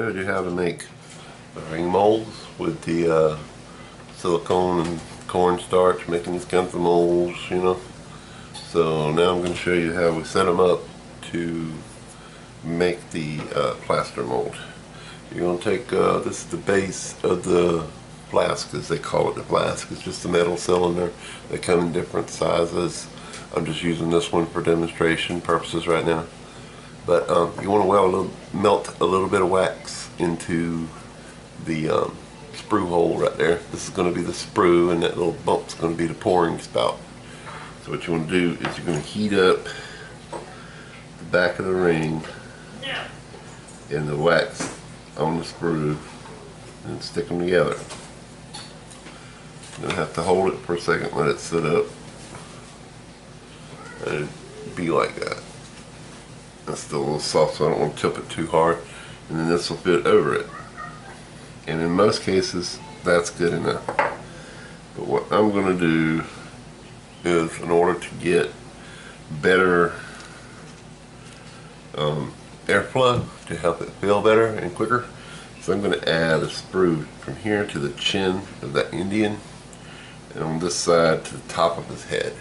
showed you how to make the ring molds with the silicone and cornstarch, making these kinds of molds, you know. So now I'm going to show you how we set them up to make the plaster mold. You're going to take, this is the base of the flask, as they call it. The flask is just a metal cylinder. They come in different sizes. I'm just using this one for demonstration purposes right now. But you want to melt a little bit of wax into the sprue hole right there. This is going to be the sprue, and that little bump is going to be the pouring spout. So what you want to do is you're going to heat up the back of the ring and the wax on the sprue and stick them together. You're going to have to hold it for a second, let it sit up, and it'd be like that. That's still a little soft, so I don't want to tip it too hard, and then this will fit over it. And in most cases that's good enough. But what I'm going to do is, in order to get better airflow, to help it feel better and quicker, so I'm going to add a sprue from here to the chin of that Indian, and on this side to the top of his head.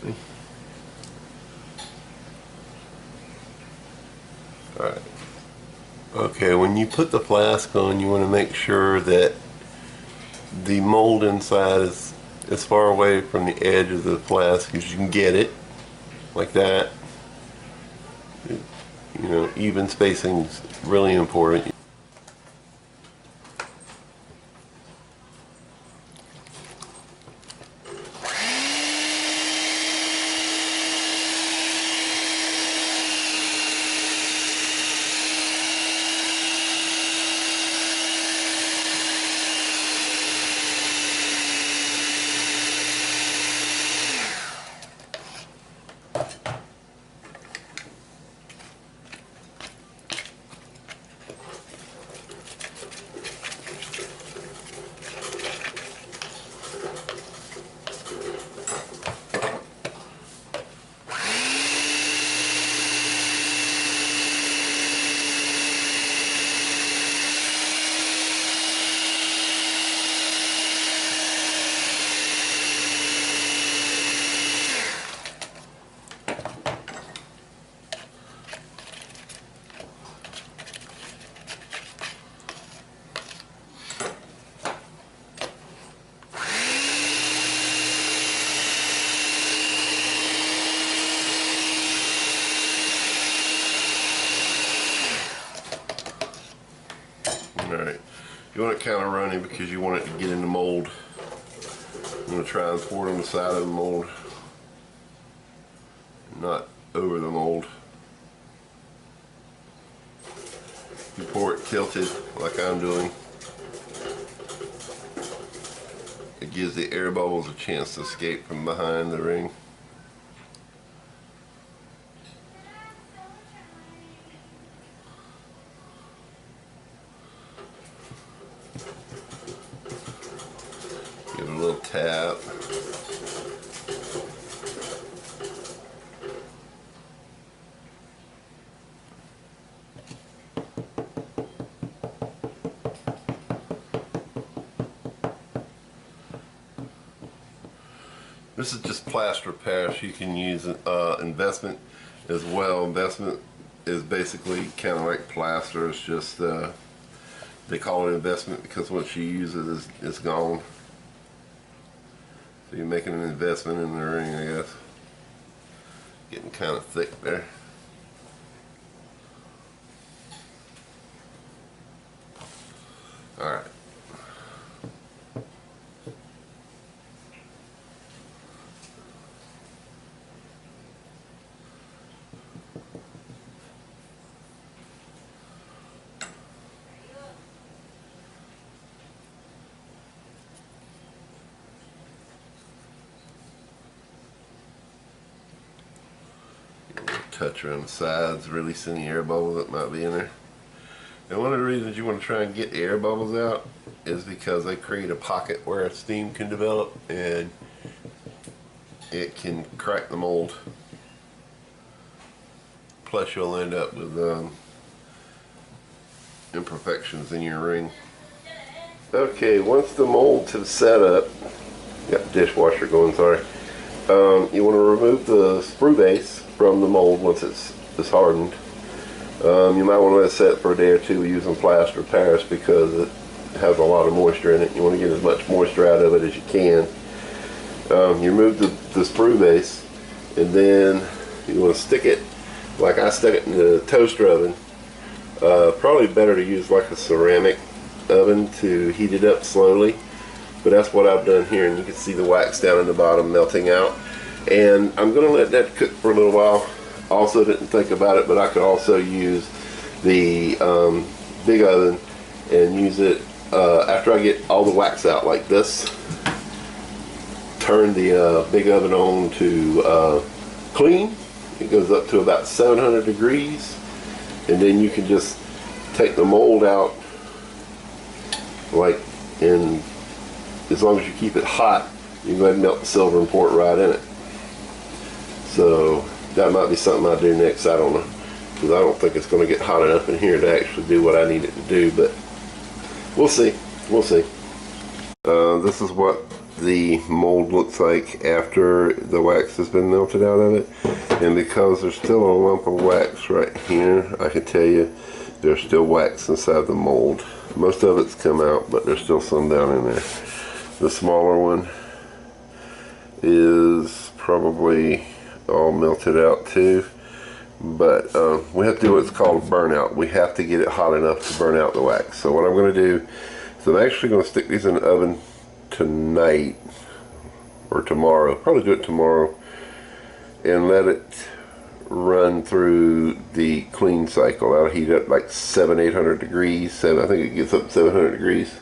See? Alright. Okay, when you put the flask on, you want to make sure that the mold inside is as far away from the edge of the flask as you can get it, like that. You know, even spacing is really important. Alright, you want it kind of runny because you want it to get in the mold. I'm going to try and pour it on the side of the mold, not over the mold. You pour it tilted like I'm doing, it gives the air bubbles a chance to escape from behind the ring. Give it a little tap. This is just plaster paste. You can use investment as well. Investment is basically kind of like plaster. It's just they call it investment because once you use it, it's gone. So you're making an investment in the ring, I guess. Getting kind of thick there. Alright. Touch around the sides, release any air bubbles that might be in there. And one of the reasons you want to try and get air bubbles out is because they create a pocket where steam can develop and it can crack the mold. plus you'll end up with imperfections in your ring. Okay, once the molds have set up, got the dishwasher going, sorry. You want to remove the sprue base from the mold once it's hardened. You might want to let it set for a day or two using plaster of Paris because it has a lot of moisture in it. You want to get as much moisture out of it as you can. You remove the sprue base, and then you want to stick it like I stuck it in the toaster oven. Probably better to use like a ceramic oven to heat it up slowly, but that's what I've done here, and you can see the wax down in the bottom melting out. And I'm going to let that cook for a little while. Also didn't think about it, but I could also use the big oven and use it after I get all the wax out like this. Turn the big oven on to clean. It goes up to about 700 degrees, and then you can just take the mold out, like, and as long as you keep it hot, you can go ahead and melt the silver and pour it right in it. So that might be something I do next. I don't know, because I don't think it's going to get hot enough in here to actually do what I need it to do, but we'll see. We'll see. This is what the mold looks like after the wax has been melted out of it, and because there's still a lump of wax right here, I can tell you there's still wax inside the mold. Most of it's come out, but there's still some down in there. The smaller one is probably all melted out too, but we have to do what's called a burnout. We have to get it hot enough to burn out the wax. So what I'm going to do is I'm actually going to stick these in the oven tonight or tomorrow, probably do it tomorrow, and let it run through the clean cycle. I'll heat up like 700-800 degrees. I think it gets up to 700 degrees,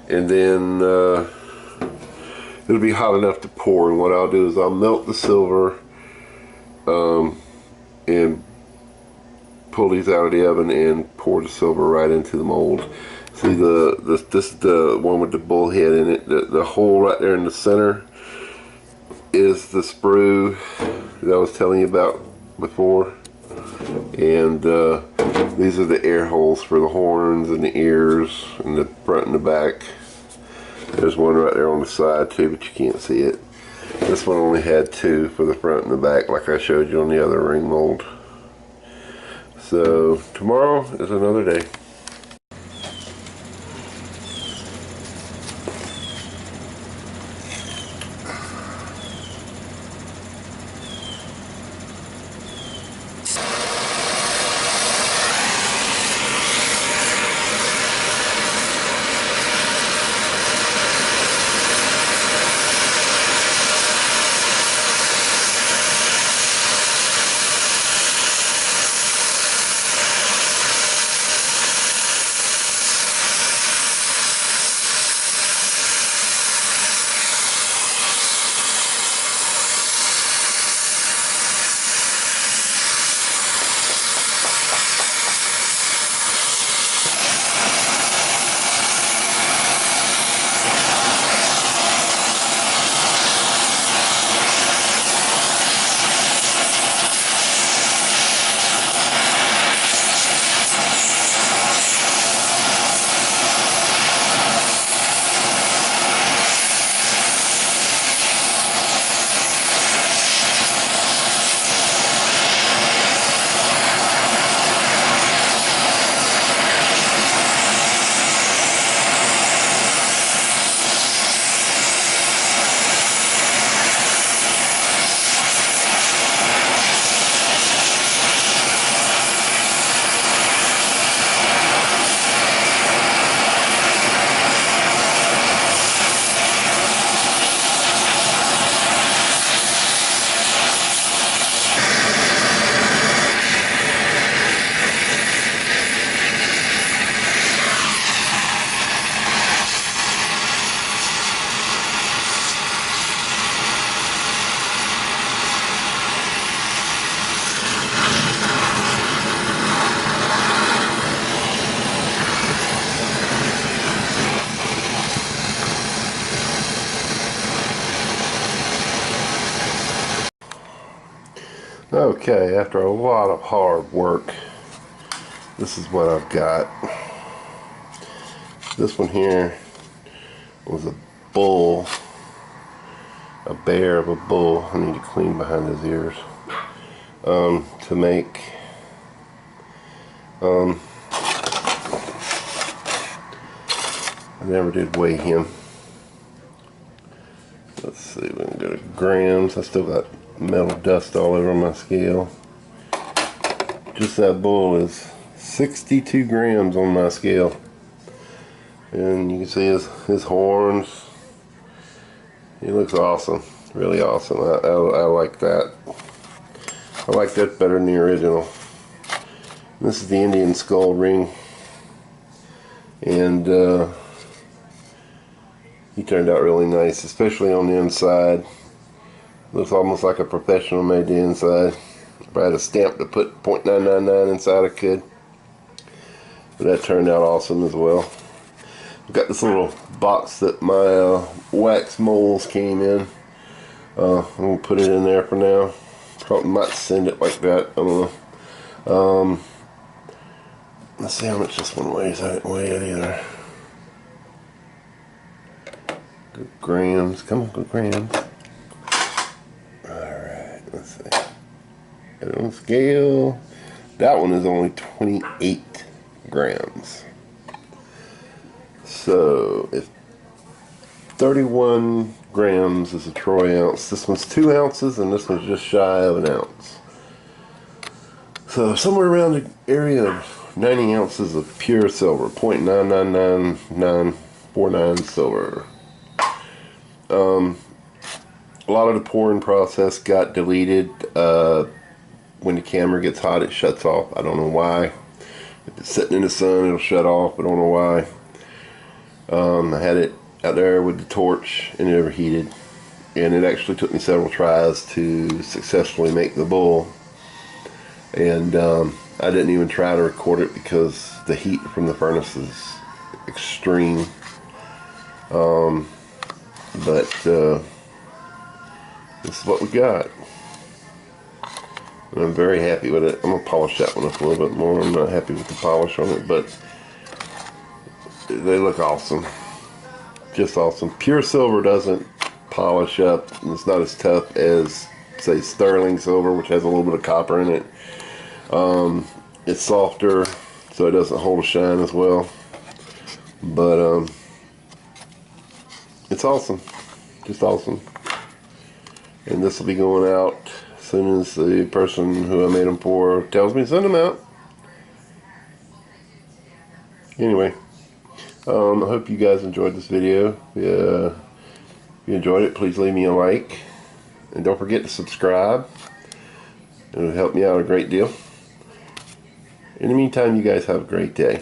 and then it'll be hot enough to pour. And what I'll do is I'll melt the silver and pull these out of the oven and pour the silver right into the mold. See, this is the one with the bullhead in it. The hole right there in the center is the sprue that I was telling you about before, and these are the air holes for the horns and the ears and the front and the back. There's one right there on the side too, but you can't see it. This one only had two for the front and the back, like I showed you on the other ring mold. So tomorrow is another day. Okay, after a lot of hard work, this is what I've got. This one here was a bull, a bear of a bull. I need to clean behind his ears. To make I never did weigh him. Let's see, we can go to grams. I still got metal dust all over my scale. Just that bull is 62 grams on my scale. And you can see his horns. He looks awesome. Really awesome. I like that. I like that better than the original. This is the Indian skull ring. And he turned out really nice, especially on the inside. Looks almost like a professional made the inside. If I had a stamp to put .999 inside, I could. But that turned out awesome as well. I've got this little box that my wax molds came in. I'm going to put it in there for now. Probably might send it like that. I don't know. Let's see how much this one weighs. I didn't weigh it either. Good grams. Come on, good grams. Alright, let's see. Got it on scale. That one is only 28 grams. So, if 31 grams is a troy ounce, this one's 2 ounces, and this one's just shy of an ounce. So, somewhere around the area of 90 ounces of pure silver, .999949 silver. A lot of the pouring process got deleted. When the camera gets hot, it shuts off. I don't know why. If it's sitting in the sun, it'll shut off. I don't know why. I had it out there with the torch and it overheated. And it actually took me several tries to successfully make the bull. And I didn't even try to record it because the heat from the furnace is extreme. But this is what we got. And I'm very happy with it. I'm going to polish that one up a little bit more. I'm not happy with the polish on it, but they look awesome. Just awesome. Pure silver doesn't polish up, and it's not as tough as, say, sterling silver, which has a little bit of copper in it. It's softer, so it doesn't hold a shine as well. But it's awesome. Just awesome. And this will be going out as soon as the person who I made them for tells me to send them out. Anyway, I hope you guys enjoyed this video. If you enjoyed it, please leave me a like. And don't forget to subscribe. It would help me out a great deal. In the meantime, you guys have a great day.